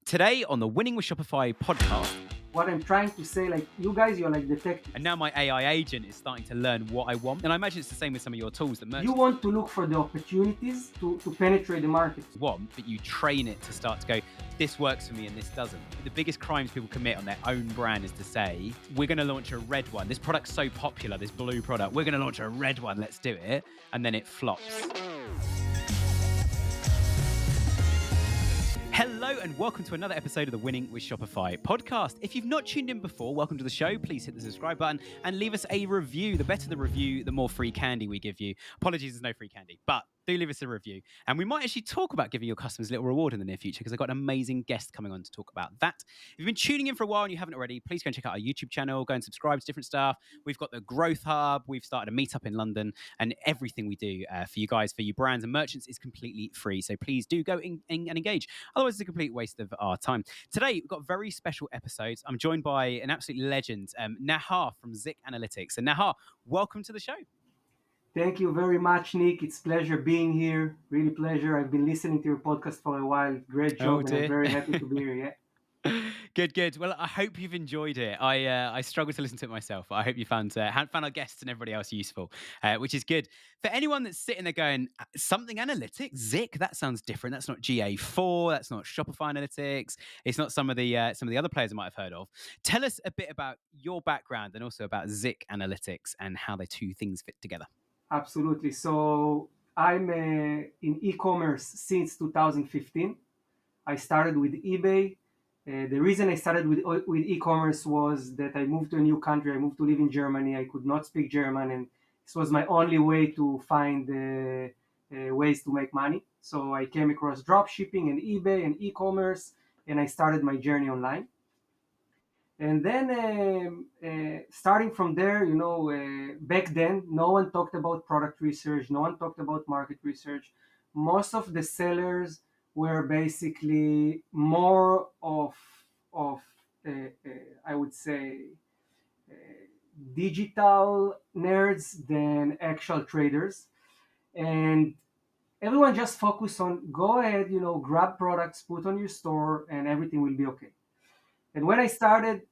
Today on the Winning with Shopify podcast. What I'm trying to say, like, you guys, you're like detectives. And now my AI agent is starting to learn what I want. And I imagine it's the same with some of your tools that merchants You want to look for the opportunities to penetrate the market. want, but you train it to start to go, this works for me and this doesn't. The biggest crimes people commit on their own brand is to say, we're going to launch a red one. This product's so popular, this blue product, we're going to launch a red one, let's do it. And then it flops. Hello and welcome to another episode of the Winning with Shopify podcast. If you've not tuned in before, welcome to the show. Please hit the subscribe button and leave us a review. The better the review, the more free candy we give you. Apologies, there's no free candy, but do leave us a review. And we might actually talk about giving your customers a little reward in the near future because I've got an amazing guest coming on to talk about that. If you've been tuning in for a while and you haven't already, please go and check out our YouTube channel, go and subscribe to different stuff. We've got the Growth Hub. We've started a meetup in London, and everything we do for you guys, for you brands and merchants is completely free. So please do go and engage. Otherwise, it's a complete waste of our time. Today, we've got very special episodes. I'm joined by an absolute legend, Nahar from Zik Analytics. And Nahar, welcome to the show. Thank you very much, Nick. It's a pleasure being here. Really pleasure. I've been listening to your podcast for a while. Great job, and I'm very happy to be here. Yeah. Good. Well, I hope you've enjoyed it. I struggled to listen to it myself. I hope you found our guests and everybody else useful, which is good. For anyone that's sitting there going, something analytics, Zik, that sounds different. That's not GA4. That's not Shopify Analytics. It's not some of the other players I might have heard of. Tell us a bit about your background and also about Zik Analytics and how the two things fit together. Absolutely. So I'm in e-commerce since 2015. I started with eBay. The reason I started with e-commerce was that I moved to a new country. I moved to live in Germany. I could not speak German, and this was my only way to find ways to make money. So I came across dropshipping and eBay and e-commerce, and I started my journey online. And then starting from there, back then, no one talked about product research. No one talked about market research. Most of the sellers were basically more of I would say, digital nerds than actual traders. And everyone just focused on go ahead, grab products, put on your store, and everything will be okay. And when I started,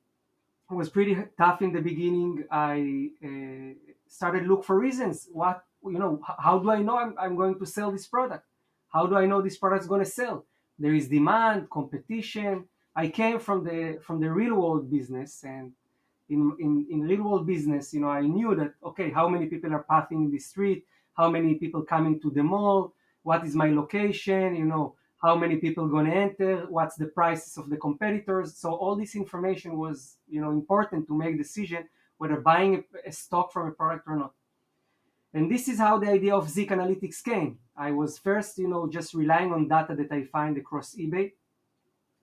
it was pretty tough in the beginning. I started look for reasons. How do I know I'm going to sell this product? How do I know this product is going to sell? There is demand, competition. I came from the real world business, and in real world business, I knew that, okay, how many people are passing in the street? How many people coming to the mall? What is my location? How many people going to enter, what's the prices of the competitors. So all this information was important to make decision whether buying a stock from a product or not. And this is how the idea of Zik Analytics came. I was first just relying on data that I find across eBay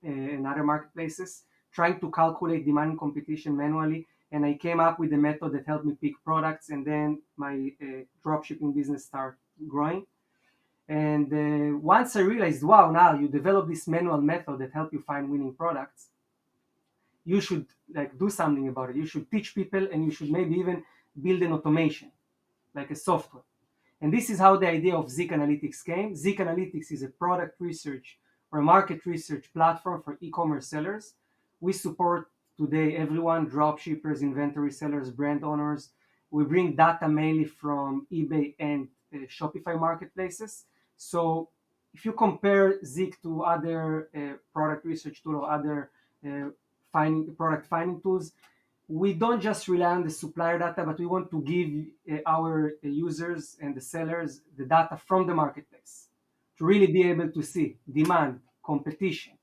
and other marketplaces, trying to calculate demand and competition manually, and I came up with a method that helped me pick products, and then my dropshipping business started growing. And once I realized, wow, now you develop this manual method that help you find winning products, you should do something about it. You should teach people, and you should maybe even build an automation, like a software. And this is how the idea of Zik Analytics came. Zik Analytics is a product research or market research platform for e-commerce sellers. We support today everyone, dropshippers, inventory sellers, brand owners. We bring data mainly from eBay and Shopify marketplaces. So if you compare Zik to other product research tool or other product finding tools, we don't just rely on the supplier data, but we want to give our users and the sellers the data from the marketplace to really be able to see demand, competition,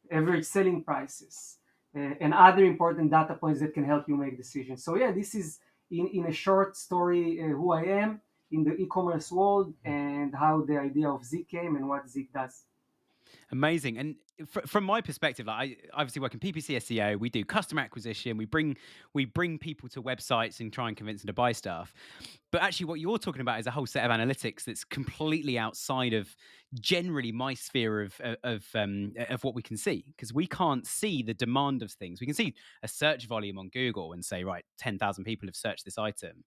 average selling prices, and other important data points that can help you make decisions. So yeah, this is in a short story who I am in the e-commerce world and how the idea of Zik came and what Zik does. Amazing. And from my perspective, I obviously work in PPC SEO. We do customer acquisition. We bring people to websites and try and convince them to buy stuff. But actually, what you're talking about is a whole set of analytics that's completely outside of generally my sphere of what we can see, because we can't see the demand of things. We can see a search volume on Google and say, right, 10,000 people have searched this item.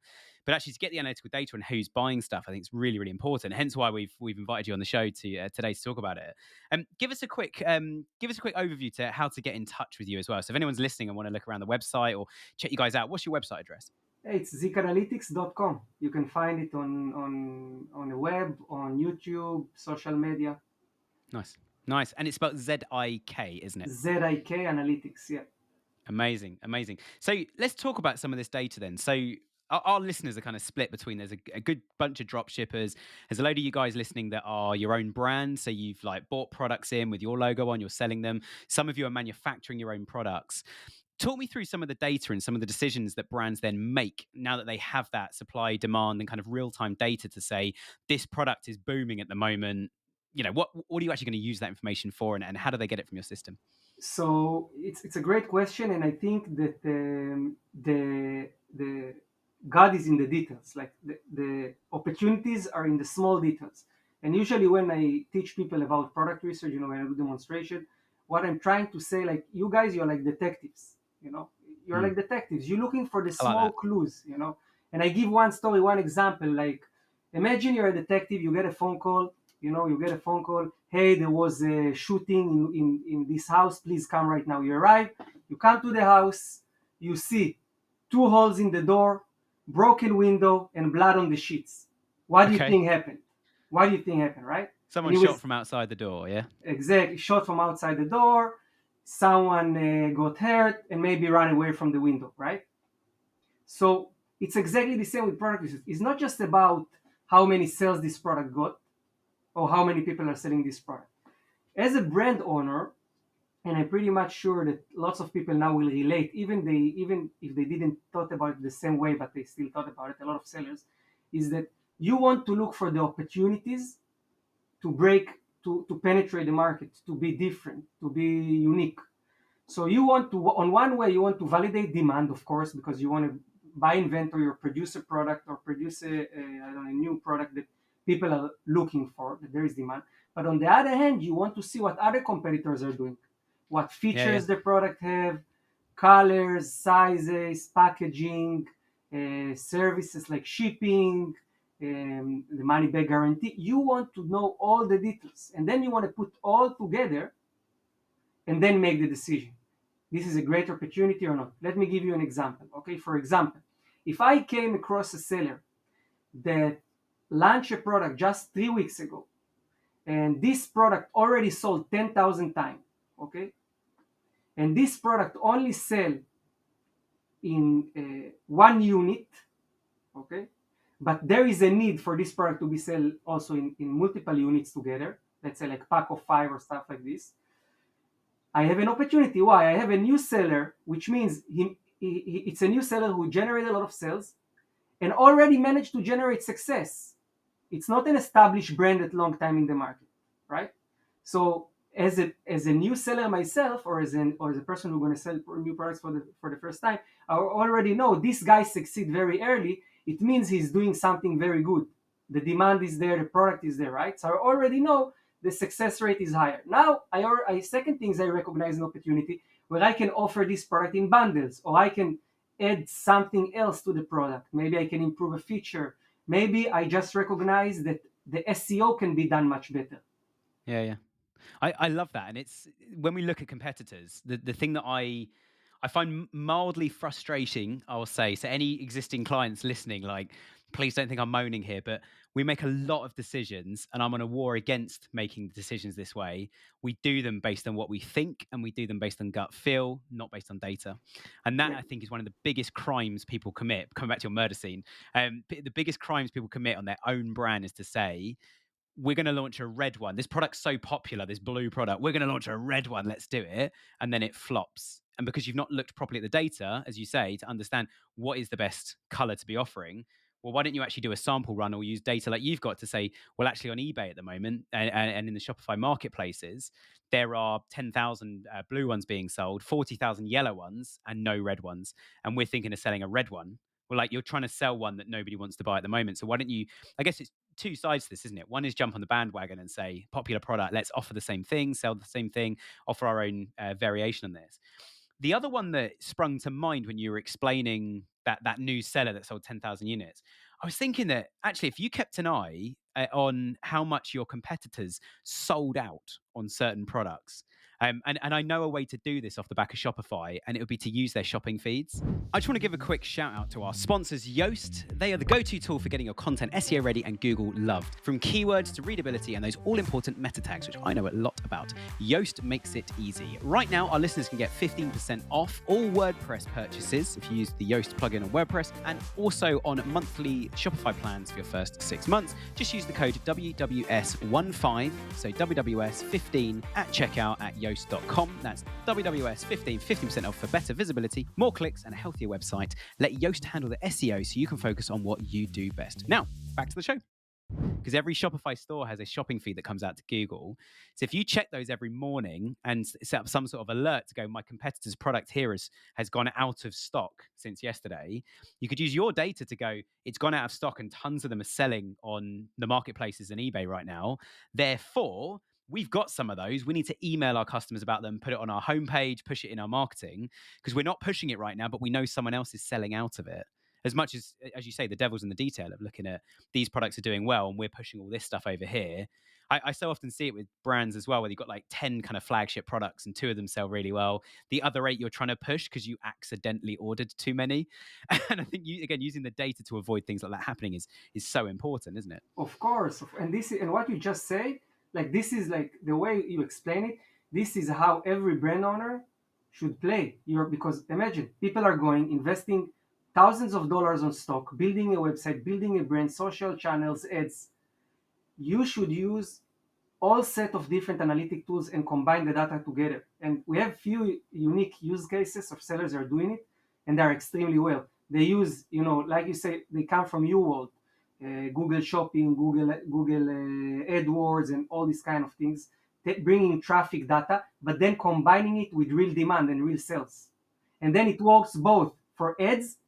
But actually, to get the analytical data on who's buying stuff, I think it's really, really important. Hence why we've invited you on the show today to talk about it. Give us a quick give us a quick overview to how to get in touch with you as well. So if anyone's listening and want to look around the website or check you guys out, what's your website address? It's zikanalytics.com. You can find it on the web, on YouTube, social media. Nice. Nice. And it's spelled ZIK, isn't it? ZIK Analytics, yeah. Amazing. Amazing. So let's talk about some of this data then. So our listeners are kind of split between there's a good bunch of drop shippers. There's a load of you guys listening that are your own brand. So you've like bought products in with your logo on, you're selling them. Some of you are manufacturing your own products. Talk me through some of the data and some of the decisions that brands then make now that they have that supply, demand, and kind of real time data to say this product is booming at the moment. What are you actually going to use that information for, and how do they get it from your system? So it's a great question, and I think that the God is in the details. Like the opportunities are in the small details. And usually when I teach people about product research, when I do demonstration, what I'm trying to say, like, you guys, you're like detectives. You're Mm, like detectives. You're looking for the I like small that. clues. And I give one story, one example. Like, imagine you're a detective. You get a phone call. Hey, there was a shooting in this house, please come right now. You arrive, you come to the house, you see two holes in the door, broken window, and blood on the sheets. What do you Okay. think happened? What do you think happened, right? And Someone it shot was from outside the door, yeah? exactly shot from outside the door, someone got hurt and maybe ran away from the window, right? So it's exactly the same with product research. It's not just about how many sales this product got or how many people are selling this product. As a brand owner, and I'm pretty much sure that lots of people now will relate, even if they didn't thought about it the same way, but they still thought about it. A lot of sellers is that you want to look for the opportunities to break, to penetrate the market, to be different, to be unique. So you want to, on one way, you want to validate demand, of course, because you want to buy inventory or produce a product or produce I don't know, a new product that people are looking for, that there is demand. But on the other hand, you want to see what other competitors are doing, what Yeah, yeah. features the product have, colors, sizes, packaging, services like shipping, the money back guarantee. You want to know all the details, and then you want to put all together and then make the decision. This is a great opportunity or not. Let me give you an example. Okay, for example, if I came across a seller that launched a product just 3 weeks ago, and this product already sold 10,000 times, okay, and this product only sell in one unit, okay, but there is a need for this product to be sold also in multiple units together, let's say like pack of 5 or stuff like this. I have an opportunity. Why? I have a new seller, which means it's a new seller who generated a lot of sales and already managed to generate success. It's not an established brand at long time in the market, right? So as a new seller myself, or as a person who's going to sell new products for the first time, I already know this guy succeed very early. It means he's doing something very good. The demand is there, the product is there, right? So I already know the success rate is higher. Now I second things, I recognize an opportunity where I can offer this product in bundles, or I can add something else to the product. Maybe I can improve a feature. Maybe I just recognize that the SEO can be done much better. Yeah, yeah. I love that. And it's when we look at competitors, the thing that I find mildly frustrating, I'll say. So any existing clients listening, like, please don't think I'm moaning here, but we make a lot of decisions, and I'm on a war against making decisions this way. We do them based on what we think, and we do them based on gut feel, not based on data. And that, Yeah. I think, is one of the biggest crimes people commit. Coming back to your murder scene, the biggest crimes people commit on their own brand is to say, we're going to launch a red one. This product's so popular, this blue product, we're going to launch a red one. Let's do it. And then it flops. And because you've not looked properly at the data, as you say, to understand what is the best color to be offering, well, why don't you actually do a sample run or use data like you've got to say, well, actually on eBay at the moment and in the Shopify marketplaces, there are 10,000 blue ones being sold, 40,000 yellow ones, and no red ones. And we're thinking of selling a red one. Well, like, you're trying to sell one that nobody wants to buy at the moment. So why don't you, I guess it's two sides to this, isn't it? One is jump on the bandwagon and say, popular product, let's offer the same thing, sell the same thing, offer our own variation on this. The other one that sprung to mind when you were explaining that new seller that sold 10,000 units, I was thinking that actually, if you kept an eye on how much your competitors sold out on certain products, And I know a way to do this off the back of Shopify, and it would be to use their shopping feeds. I just want to give a quick shout out to our sponsors, Yoast. They are the go-to tool for getting your content SEO ready and Google loved. From keywords to readability and those all-important meta tags, which I know a lot about, Yoast makes it easy. Right now, our listeners can get 15% off all WordPress purchases if you use the Yoast plugin on WordPress, and also on monthly Shopify plans for your first 6 months. Just use the code WWS15, so WWS15 at checkout at Yoast.com. That's WWS15, 15% off for better visibility, more clicks, and a healthier website. Let Yoast handle the SEO so you can focus on what you do best. Now, back to the show. Because every Shopify store has a shopping feed that comes out to Google. So if you check those every morning and set up some sort of alert to go, my competitor's product here has gone out of stock since yesterday, you could use your data to go, it's gone out of stock and tons of them are selling on the marketplaces and eBay right now. Therefore, we've got some of those. We need to email our customers about them, put it on our homepage, push it in our marketing, because we're not pushing it right now, but we know someone else is selling out of it. As much as you say, the devil's in the detail of looking at these products are doing well and we're pushing all this stuff over here. I so often see it with brands as well, where you've got like 10 kind of flagship products and 2 of them sell really well. The other 8 you're trying to push because you accidentally ordered too many. And I think using the data to avoid things like that happening is so important, isn't it? Of course. And what you just say, like this is like the way you explain it, this is how every brand owner should play. Because imagine people are investing thousands of dollars on stock, building a website, building a brand, social channels, ads. You should use all set of different analytic tools and combine the data together. And we have few unique use cases of sellers that are doing it, and they're extremely well. They use, like you say, they come from UWorld, Google Shopping, Google AdWords, and all these kind of things, bringing traffic data, but then combining it with real demand and real sales. And then it works both for ads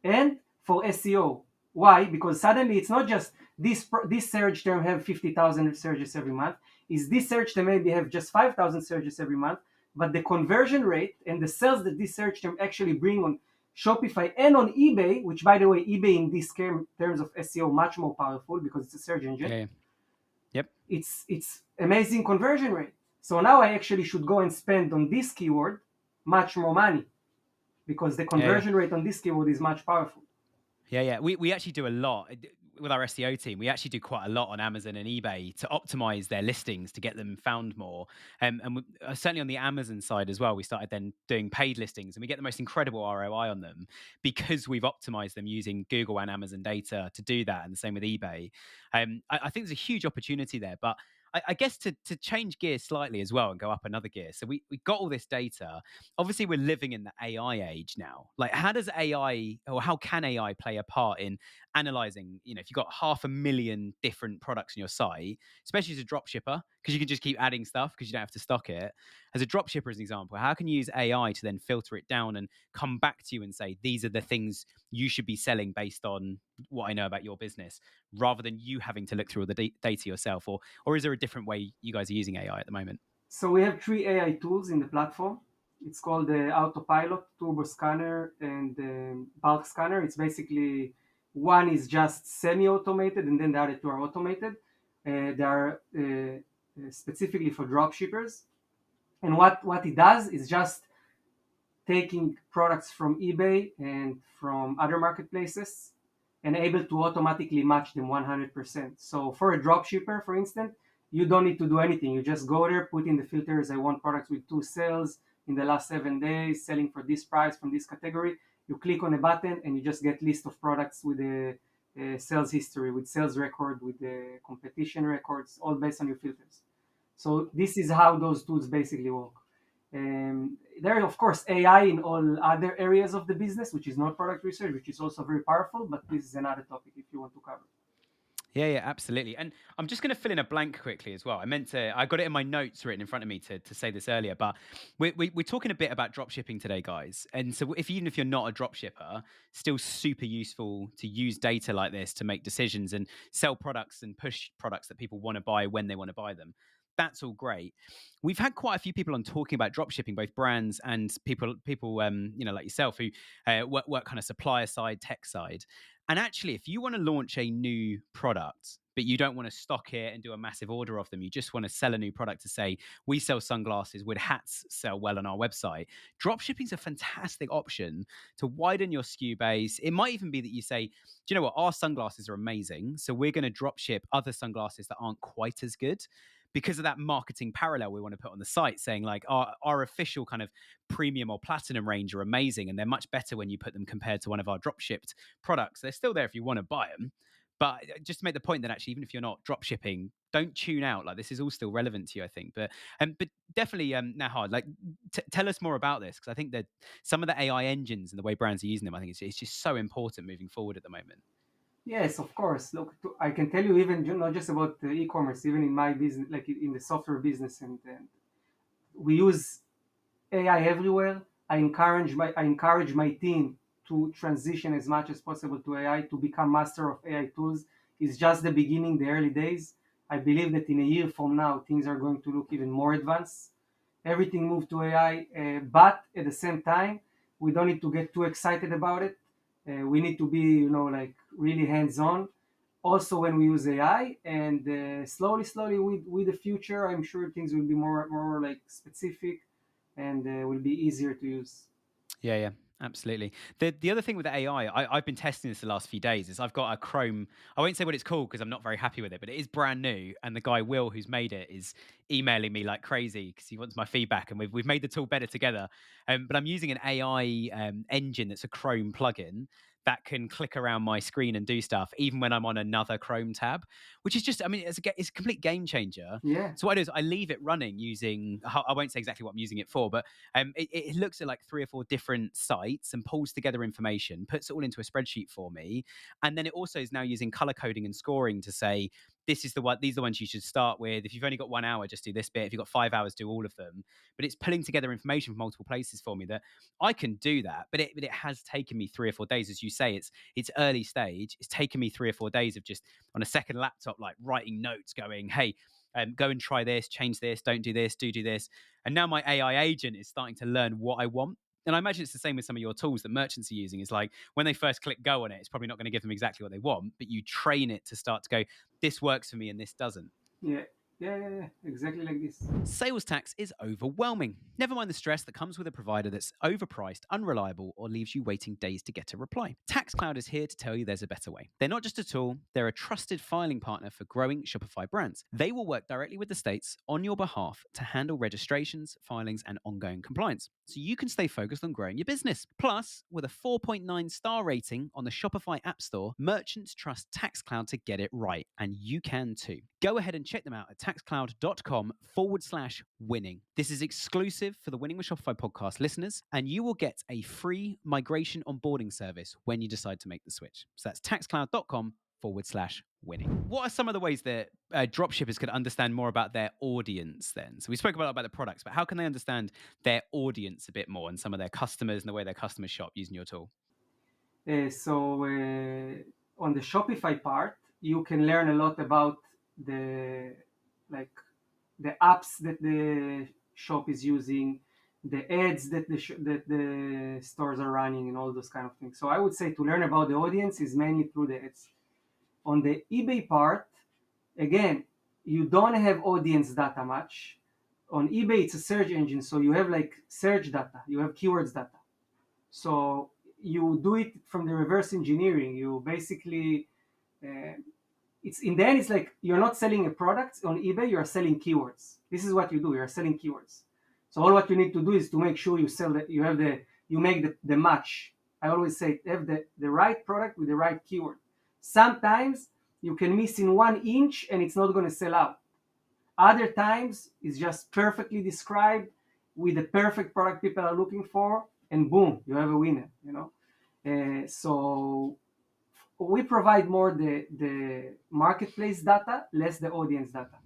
and for SEO. Why? Because suddenly it's not just this search term have 50,000 searches every month. Is this search term maybe have just 5,000 searches every month, but the conversion rate and the sales that this search term actually bring on Shopify and on eBay, which by the way, eBay in this terms of SEO much more powerful because it's a search engine. Yeah. Yep. It's amazing conversion rate. So now I actually should go and spend on this keyword much more money, because the conversion rate on this keyword is much powerful. Yeah. We actually do a lot with our SEO team. We actually do quite a lot on Amazon and eBay to optimize their listings to get them found more. And certainly on the Amazon side as well, we started then doing paid listings, and we get the most incredible ROI on them because we've optimized them using Google and Amazon data to do that. And the same with eBay. I think there's a huge opportunity there, but I guess to change gear slightly as well and go up another gear. So we got all this data. Obviously, we're living in the AI age now. Like, how can AI play a part in analyzing, if you've got 500,000 different products on your site, especially as a dropshipper, because you can just keep adding stuff because you don't have to stock it. As a dropshipper, as an example, how can you use AI to then filter it down and come back to you and say, these are the things you should be selling based on what I know about your business, rather than you having to look through all the data yourself? Or is there a different way you guys are using AI at the moment? So we have 3 AI tools in the platform. It's called the Autopilot, Turbo Scanner, and Bulk Scanner. It's basically, one is just semi-automated, and then the other 2 are automated. They are specifically for dropshippers. And what it does is just taking products from eBay and from other marketplaces and able to automatically match them 100%. So for a dropshipper, for instance, you don't need to do anything. You just go there, put in the filters. I want products with 2 sales in the last 7 days, selling for this price from this category. You click on a button and you just get list of products with a sales history, with sales record, with the competition records, all based on your filters. So this is how those tools basically work. There are, of course, AI in all other areas of the business, which is not product research, which is also very powerful, but this is another topic if you want to cover. Yeah, absolutely. And I'm just going to fill in a blank quickly as well. I got it in my notes written in front of me to say this earlier, but we're talking a bit about dropshipping today, guys. And so even if you're not a dropshipper, still super useful to use data like this to make decisions and sell products and push products that people want to buy when they want to buy them. That's all great. We've had quite a few people on talking about dropshipping, both brands and people like yourself who work kind of supplier side, tech side. And actually, if you want to launch a new product, but you don't want to stock it and do a massive order of them, you just want to sell a new product to say, we sell sunglasses, would hats sell well on our website? Dropshipping is a fantastic option to widen your SKU base. It might even be that you say, do you know what? Our sunglasses are amazing. So we're going to drop ship other sunglasses that aren't quite as good because of that marketing parallel we want to put on the site, saying like our official kind of premium or platinum range are amazing and they're much better when you put them compared to one of our drop shipped products. They're still there if you want to buy them. But just to make the point that actually, even if you're not drop shipping, don't tune out. Like this is all still relevant to you, I think. But definitely, Nahar, like tell us more about this because I think that some of the AI engines and the way brands are using them, I think it's just so important moving forward at the moment. Yes, of course. Look, I can tell you even not just about e-commerce, even in my business, like in the software business, and we use AI everywhere. I encourage my team to transition as much as possible to AI to become master of AI tools. It's just the beginning, the early days. I believe that in a year from now, things are going to look even more advanced. Everything moved to AI, but at the same time, we don't need to get too excited about it. We need to be, like really hands-on. Also, when we use AI, and slowly, with the future, I'm sure things will be more like specific, and will be easier to use. Yeah, absolutely. The other thing with the AI, I've been testing this the last few days, is I've got a Chrome. I won't say what it's called because I'm not very happy with it, but it is brand new. And the guy, Will, who's made it, is emailing me like crazy because he wants my feedback. And we've made the tool better together. But I'm using an AI engine that's a Chrome plugin that can click around my screen and do stuff, even when I'm on another Chrome tab, which is just, I mean, it's a complete game changer. Yeah, So what I do is I leave it running using, I won't say exactly what I'm using it for, but it looks at like 3 or 4 different sites and pulls together information, puts it all into a spreadsheet for me. And then it also is now using color coding and scoring to say, this is the one, these are the ones you should start with. If you've only got 1 hour, just do this bit. If you've got 5 hours, do all of them. But it's pulling together information from multiple places for me that I can do that. But it has taken me 3 or 4 days. As you say, it's early stage. It's taken me 3 or 4 days of just on a second laptop, like writing notes, going, hey, go and try this, change this, don't do this, do this. And now my AI agent is starting to learn what I want. And I imagine it's the same with some of your tools that merchants are using. Is like when they first click go on it, it's probably not going to give them exactly what they want, but you train it to start to go, this works for me and this doesn't. yeah, yeah, exactly like this. Sales tax is overwhelming. Never mind the stress that comes with a provider that's overpriced, unreliable, or leaves you waiting days to get a reply. TaxCloud is here to tell you there's a better way. They're not just a tool, they're a trusted filing partner for growing Shopify brands. They will work directly with the states on your behalf to handle registrations, filings, and ongoing compliance, so you can stay focused on growing your business. Plus, with a 4.9 star rating on the Shopify App Store, merchants trust TaxCloud to get it right, and you can too. Go ahead and check them out at taxcloud.com/winning. This is exclusive for the Winning with Shopify podcast listeners, and you will get a free migration onboarding service when you decide to make the switch. So that's taxcloud.com/winning. What are some of the ways that dropshippers could understand more about their audience then? So we spoke about the products, but how can they understand their audience a bit more and some of their customers and the way their customers shop using your tool? So on the Shopify part, you can learn a lot about the like the apps that the shop is using, the ads that the stores are running, and all those kind of things. So I would say to learn about the audience is mainly through the ads. On the eBay part, again, you don't have audience data much. On eBay, it's a search engine, so you have like search data, you have keywords data. So you do it from the reverse engineering. You basically, uh, it's in the end, it's like you're not selling a product on eBay. You're selling keywords. This is what you do. You're selling keywords. So all what you need to do is to make sure you sell that you make the match. I always say have the right product with the right keyword. Sometimes you can miss in 1 inch and it's not going to sell out. Other times it's just perfectly described with the perfect product people are looking for, and boom, you have a winner. So we provide more the marketplace data, less the audience data.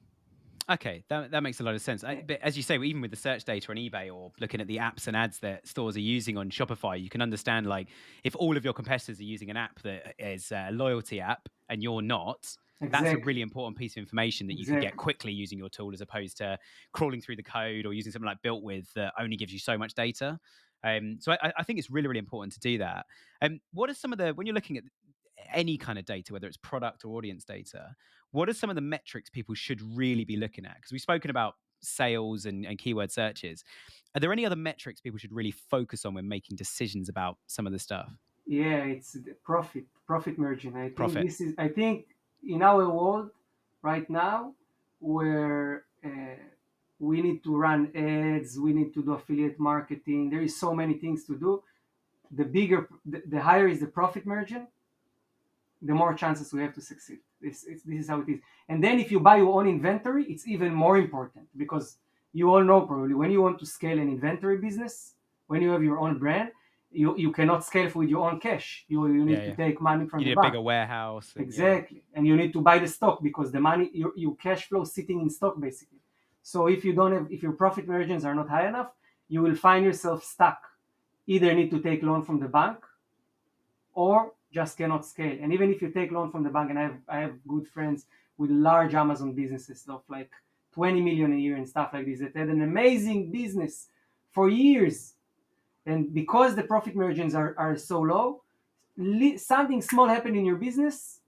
Okay, that makes a lot of sense. But as you say, even with the search data on eBay or looking at the apps and ads that stores are using on Shopify, you can understand like if all of your competitors are using an app that is a loyalty app and you're not, that's a Exactly, really important piece of information that you could get exactly. quickly using your tool as opposed to crawling through the code or using something like Built With that only gives you so much data. So I think it's really, really important to do that. What are some of the, when you're looking at any kind of data, whether it's product or audience data, what are some of the metrics people should really be looking at? Because we've spoken about sales and keyword searches. Are there any other metrics people should really focus on when making decisions about some of the stuff? Yeah, it's the profit margin. Profit. I think in our world right now, where we need to run ads, we need to do affiliate marketing. There is so many things to do. The higher is the profit margin, the more chances we have to succeed. This is how it is. And then if you buy your own inventory, it's even more important, because you all know probably when you want to scale an inventory business, when you have your own brand, you cannot scale with your own cash. You need to take money from You the need a bank. bigger warehouse. Exactly. And you need to buy the stock, because the money, your cash flow sitting in stock basically. So if your profit margins are not high enough, you will find yourself stuck. Either need to take loan from the bank, or just cannot scale. And even if you take loan from the bank, and I have good friends with large Amazon businesses of like 20 million a year and stuff like this, that had an amazing business for years. And because the profit margins are so low, something small happened in your business,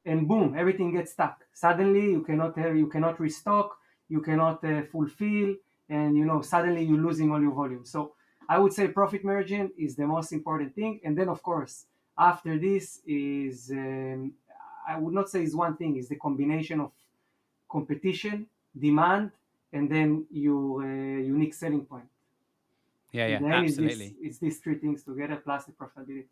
and boom, everything gets stuck. Suddenly you cannot restock, you cannot fulfill, and suddenly you're losing all your volume. So I would say profit margin is the most important thing. And then of course after this is, I would not say is one thing, is the combination of competition, demand, and then your unique selling point. Yeah, And then absolutely. it's these three things together plus the profitability.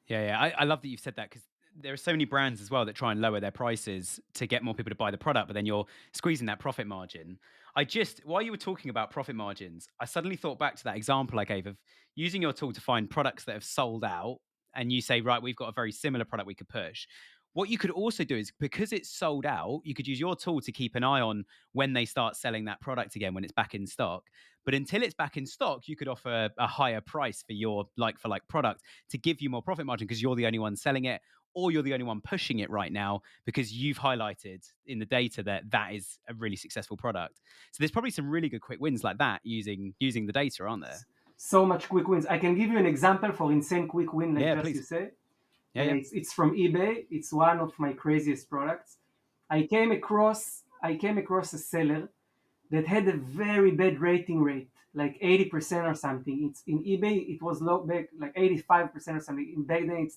Yeah. I love that you've said that, because there are so many brands as well that try and lower their prices to get more people to buy the product, but then you're squeezing that profit margin. While you were talking about profit margins, I suddenly thought back to that example I gave of using your tool to find products that have sold out. And you say, right, we've got a very similar product we could push. What you could also do is, because it's sold out, you could use your tool to keep an eye on when they start selling that product again, when it's back in stock. But until it's back in stock, you could offer a higher price for your like for like product to give you more profit margin, because you're the only one selling it, or you're the only one pushing it right now because you've highlighted in the data that that is a really successful product. So there's probably some really good quick wins like that using the data, aren't there? So much quick wins. I can give you an example for insane quick win, like Yeah, just you please. say. Yeah. It's from eBay. It's one of my craziest products. I came across a seller that had a very bad rating rate, like 80% or something. It's in eBay. It was low back, like 85% or something. Back then,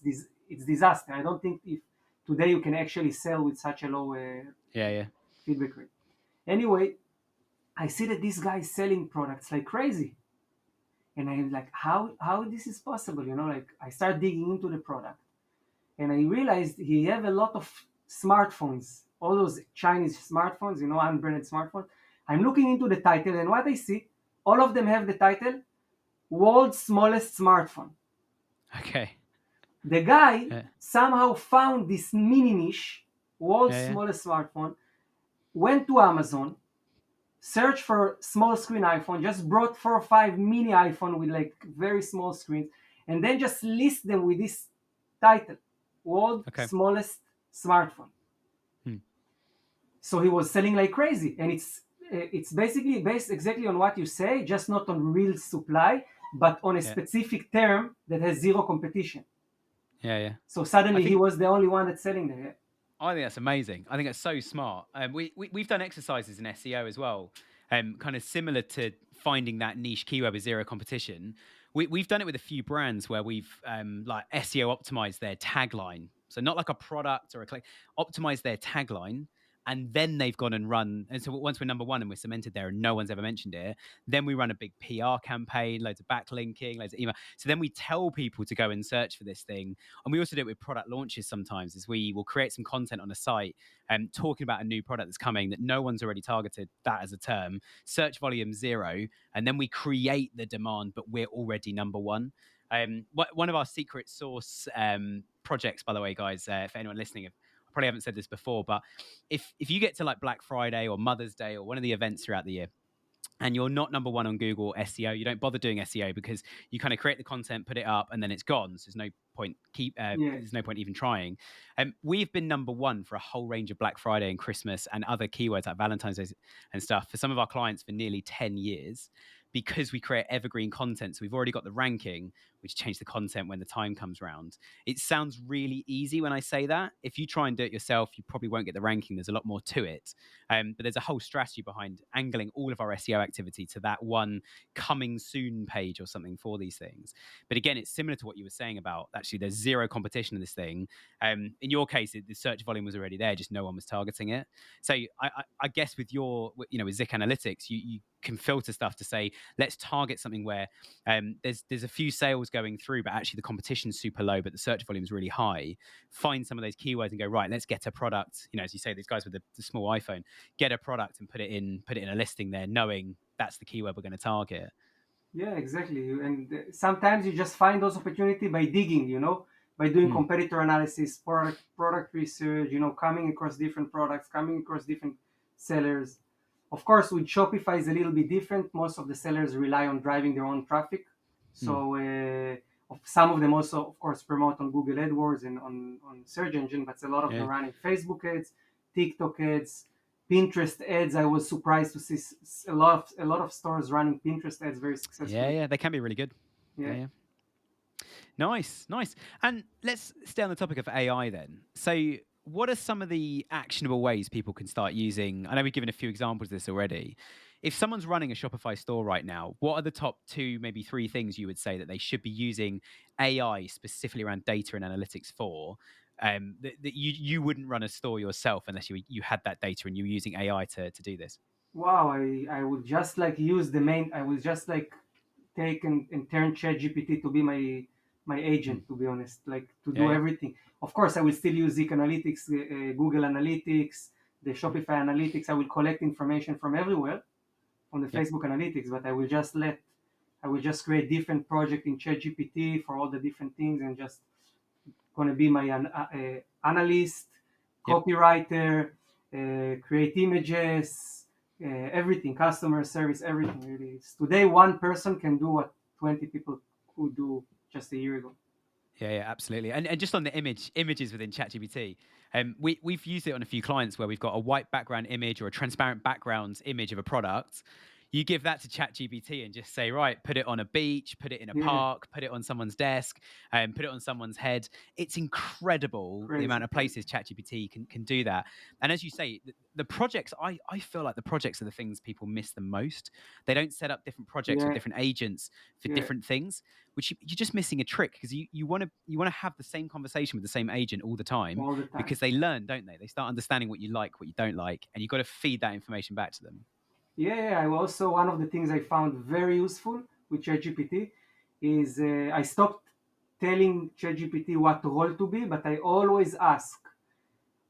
it's disaster. I don't think if today you can actually sell with such a low Yeah. feedback rate. Anyway, I see that this guy is selling products like crazy, and I'm like, how this is possible? Like I start digging into the product, and I realized he have a lot of smartphones, all those Chinese smartphones, unbranded smartphones. I'm looking into the title, and what I see, all of them have the title "World's Smallest Smartphone." Okay. The guy Yeah. somehow found this mini niche, world's Yeah. smallest smartphone, went to Amazon, searched for small screen iPhone, just brought 4 or 5 mini iPhone with like very small screens, and then just list them with this title, world Okay. smallest smartphone. Hmm. So he was selling like crazy, and it's basically based exactly on what you say, just not on real supply, but on a Yeah. specific term that has zero competition. Yeah. So I suddenly he think was the only one that's selling there. I think that's amazing. I think it's so smart. We've done exercises in SEO as well, kind of similar to finding that niche keyword with zero competition. We've done it with a few brands where we've like SEO optimized their tagline. So not like a product or a click, optimize their tagline. And then they've gone and run. And so once we're number one and we're cemented there and no one's ever mentioned it, then we run a big PR campaign, loads of backlinking, loads of email. So then we tell people to go and search for this thing. And we also do it with product launches sometimes, is we will create some content on a site talking about a new product that's coming that no one's already targeted that as a term, search volume zero, and then we create the demand, but we're already number one. One of our secret source projects, by the way, guys, for anyone listening, I probably haven't said this before, but if you get to like Black Friday or Mother's Day or one of the events throughout the year, and you're not number one on Google SEO, you don't bother doing SEO because you kind of create the content, put it up, and then it's gone. So there's no point Yeah. there's no point even trying. We've been number one for a whole range of Black Friday and Christmas and other keywords like Valentine's Day and stuff for some of our clients for nearly 10 years, because we create evergreen content. So we've already got the ranking, we just change the content when the time comes round. It sounds really easy when I say that. If you try and do it yourself, you probably won't get the ranking. There's a lot more to it. But there's a whole strategy behind angling all of our SEO activity to that one coming soon page or something for these things. But again, it's similar to what you were saying about actually there's zero competition in this thing. In your case, the search volume was already there, just no one was targeting it. So I guess with with Zik Analytics, you can filter stuff to say, let's target something where there's a few sales going through, but actually the competition's super low, but the search volume is really high. Find some of those keywords and go, right, let's get a product. As you say, these guys with the small iPhone, get a product and put it in a listing there, knowing that's the keyword we're going to target. Yeah, exactly. And sometimes you just find those opportunity by digging, by doing competitor analysis, product research, coming across different products, coming across different sellers. Of course, with Shopify is a little bit different. Most of the sellers rely on driving their own traffic. So some of them also, of course, promote on Google AdWords and on search engine, but a lot of them running Facebook ads, TikTok ads, Pinterest ads. I was surprised to see a lot of stores running Pinterest ads very successfully. Yeah, they can be really good. Yeah. Nice. And let's stay on the topic of AI then. So what are some of the actionable ways people can start using? I know we've given a few examples of this already. If someone's running a Shopify store right now, what are the top 2, maybe 3 things you would say that they should be using AI specifically around data and analytics for? That you wouldn't run a store yourself unless you had that data and you were using AI to do this. Wow, I would just like use I would just like take and turn ChatGPT to be my agent, to be honest, like to do everything. Of course, I will still use Zik Analytics, Google Analytics, the Shopify Analytics. I will collect information from everywhere, from the Facebook Analytics, but I will just create different project in ChatGPT for all the different things, and just gonna be my analyst, copywriter, create images, everything, customer service, everything really. Today, one person can do what 20 people could do just a year ago. Yeah, absolutely. And just on the images within ChatGPT, we've used it on a few clients where we've got a white background image or a transparent background image of a product. You give that to ChatGPT and just say, right, put it on a beach, put it in a park, put it on someone's desk, put it on someone's head. It's incredible the amount of places ChatGPT can do that. And as you say, the projects, I feel like the projects are the things people miss the most. They don't set up different projects with different agents for different things, which you're just missing a trick, because you want to have the same conversation with the same agent all the time, because they learn, don't they? They start understanding what you like, what you don't like, and you've got to feed that information back to them. Yeah, I also, one of the things I found very useful with ChatGPT is I stopped telling ChatGPT what role to be, but I always ask,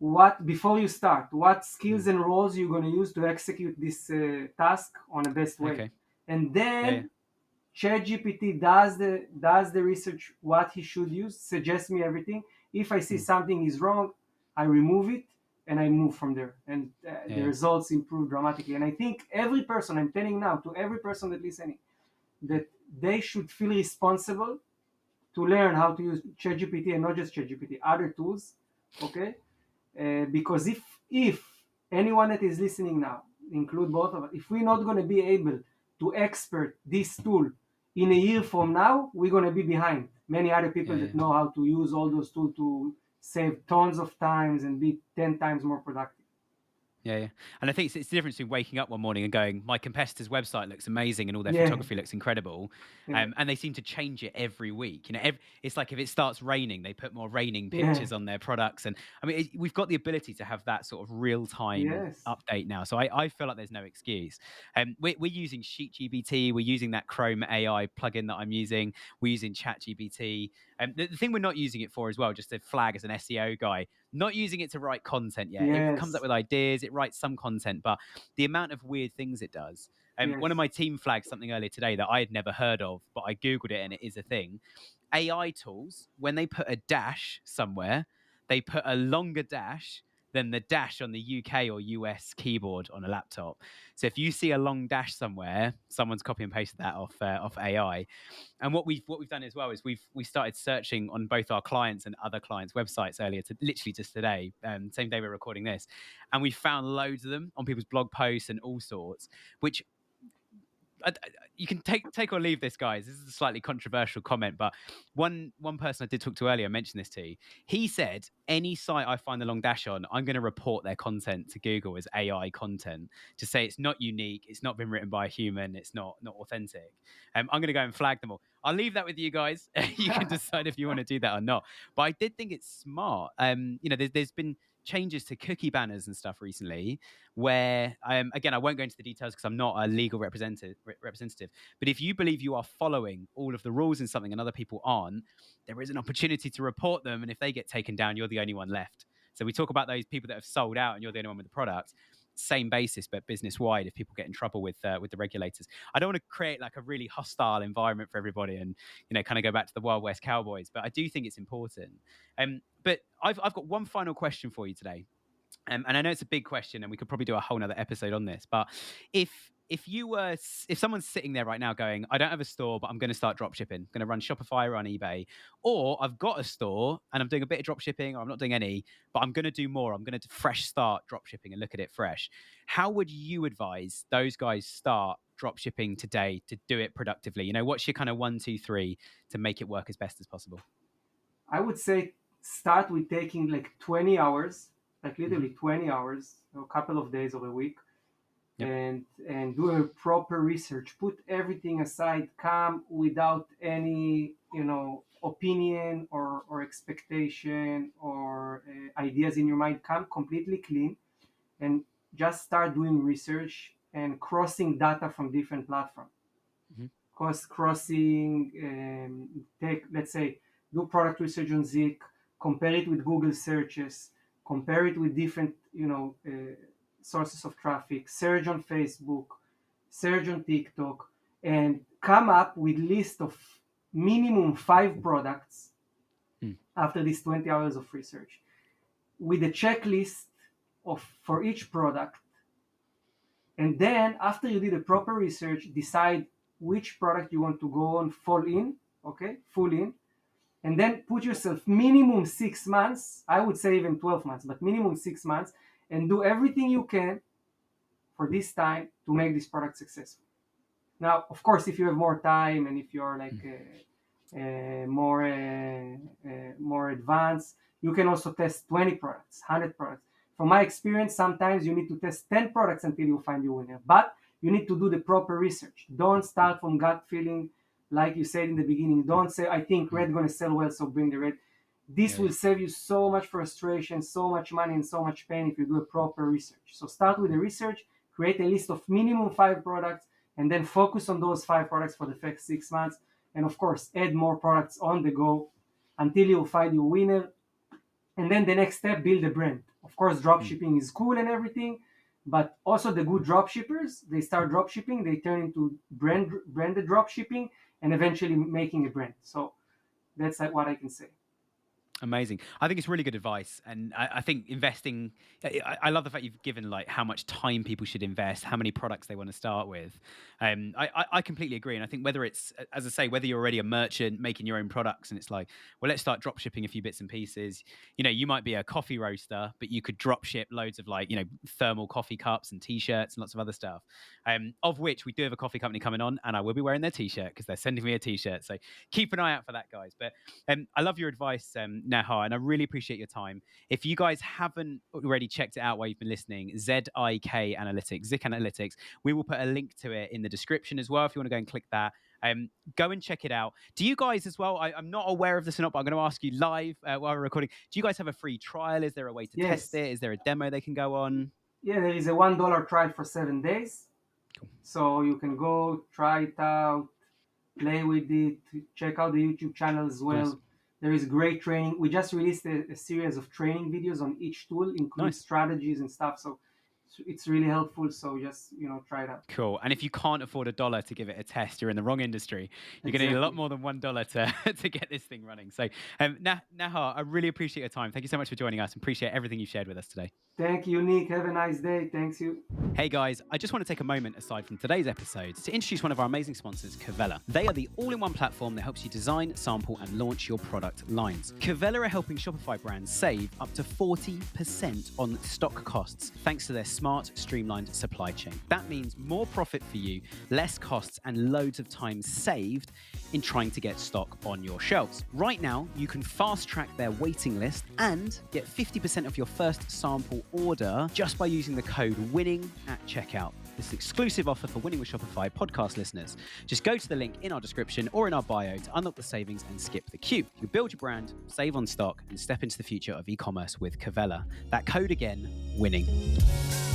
what before you start, what skills and roles you're going to use to execute this task on the best way. And then ChatGPT does the research, what he should use, suggests me everything. If I see something is wrong, I remove it and I move from there, and the results improve dramatically. And I think every person, I'm telling now to every person that listening, that they should feel responsible to learn how to use ChatGPT, and not just ChatGPT, other tools, okay? Because if anyone that is listening now, include both of us, if we're not going to be able to expert this tool in a year from now, we're going to be behind many other people that know how to use all those tools to save tons of times and be 10 times more productive. Yeah. And I think it's the difference between waking up one morning and going, my competitor's website looks amazing and all their photography looks incredible. And they seem to change it every week. It's like if it starts raining, they put more raining pictures on their products. And I mean, we've got the ability to have that sort of real-time update now. So I feel like there's no excuse. We're using SheetGPT. We're using that Chrome AI plugin that I'm using. We're using ChatGPT. The thing we're not using it for as well, just to flag as an SEO guy, not using it to write content yet. It comes up with ideas, it writes some content, but the amount of weird things it does. One of my team flagged something earlier today that I had never heard of, but I Googled it and it is a thing. AI tools, when they put a dash somewhere, they put a longer dash than the dash on the UK or US keyboard on a laptop. So if you see a long dash somewhere, someone's copy and pasted that off AI. And what we've done as well is we started searching on both our clients and other clients' websites earlier, literally just today, same day we're recording this, and we found loads of them on people's blog posts and all sorts, which you can take or leave this, guys. This is a slightly controversial comment, but one person I did talk to earlier mentioned this to you. He said, any site I find the long dash on, I'm going to report their content to Google as AI content to say it's not unique, it's not been written by a human, it's not authentic. I'm going to go and flag them all. I'll leave that with you guys. You can decide if you want to do that or not. But I did think it's smart. There's been changes to cookie banners and stuff recently where again, I won't go into the details because I'm not a legal representative, but if you believe you are following all of the rules in something and other people aren't, there is an opportunity to report them, and if they get taken down, you're the only one left. So we talk about those people that have sold out and you're the only one with the product. Same basis, but business wide. If people get in trouble with the regulators, I don't want to create like a really hostile environment for everybody, and kind of go back to the Wild West Cowboys. But I do think it's important. But I've got one final question for you today. And I know it's a big question, and we could probably do a whole nother episode on this. But if someone's sitting there right now going, I don't have a store, but I'm going to start drop shipping, going to run Shopify or on eBay, or I've got a store and I'm doing a bit of drop shipping, or I'm not doing any, but I'm going to do more. I'm going to fresh start drop shipping and look at it fresh. How would you advise those guys start drop shipping today to do it productively? What's your kind of 1, 2, 3 to make it work as best as possible? I would say start with taking like 20 hours, like literally 20 hours, a couple of days of a week, and do a proper research. Put everything aside. Come without any opinion or expectation or ideas in your mind. Come completely clean, and just start doing research and crossing data from different platforms. Crossing, let's say, do product research on Zik, compare it with Google searches, compare it with different sources of traffic, search on Facebook, search on TikTok, and come up with list of minimum 5 products after these 20 hours of research, with a checklist for each product. And then after you did a proper research, decide which product you want to go on full in, and then put yourself minimum 6 months, I would say even 12 months, but minimum 6 months, and do everything you can for this time to make this product successful. Now, of course, if you have more time and if you're like more advanced, you can also test 20 products, 100 products. From my experience, sometimes you need to test 10 products until you find your winner, but you need to do the proper research. Don't start from gut feeling, like you said in the beginning. Don't say, I think red going to sell well, so bring the red. This will save you so much frustration, so much money, and so much pain if you do a proper research. So start with the research, create a list of minimum 5 products, and then focus on those 5 products for the next 6 months. And of course, add more products on the go until you find your winner. And then the next step, build a brand. Of course, dropshipping is cool and everything, but also the good dropshippers, they start dropshipping, they turn into branded dropshipping, and eventually making a brand. So that's what I can say. Amazing. I think it's really good advice. And I think investing, I love the fact you've given like how much time people should invest, how many products they want to start with. I completely agree. And I think whether it's, as I say, whether you're already a merchant making your own products and it's like, well, let's start drop shipping a few bits and pieces. You might be a coffee roaster, but you could drop ship loads of like, thermal coffee cups and t-shirts and lots of other stuff. Of which we do have a coffee company coming on, and I will be wearing their t-shirt because they're sending me a t-shirt. So keep an eye out for that, guys. But I love your advice, Nahar, and I really appreciate your time. If you guys haven't already checked it out while you've been listening, Zik Analytics, we will put a link to it in the description as well if you want to go and click that. Go and check it out. Do you guys as well, I'm not aware of this or not, but I'm going to ask you live while we're recording, do you guys have a free trial? Is there a way to test it? Is there a demo they can go on? Yeah, there is a $1 trial for 7 days. Cool. So you can go try it out, play with it, check out the YouTube channel as well. Nice. There is great training. We just released a series of training videos on each tool, including strategies and stuff. So it's really helpful. So just, try it out. Cool. And if you can't afford $1 to give it a test, you're in the wrong industry. You're going to need a lot more than $1 to get this thing running. So Nahar, I really appreciate your time. Thank you so much for joining us and appreciate everything you shared with us today. Thank you, Nick. Have a nice day. Thanks you. Hey guys, I just want to take a moment aside from today's episodes to introduce one of our amazing sponsors, Covella. They are the all-in-one platform that helps you design, sample, and launch your product lines. Covella are helping Shopify brands save up to 40% on stock costs thanks to their smart, streamlined supply chain. That means more profit for you, less costs, and loads of time saved in trying to get stock on your shelves. Right now, you can fast track their waiting list and get 50% of your first sample order just by using the code WINNING at checkout. This is an exclusive offer for Winning with Shopify podcast listeners. Just go to the link in our description or in our bio to unlock the savings and skip the queue. You build your brand, save on stock, and step into the future of e-commerce with Cavella. That code again, WINNING.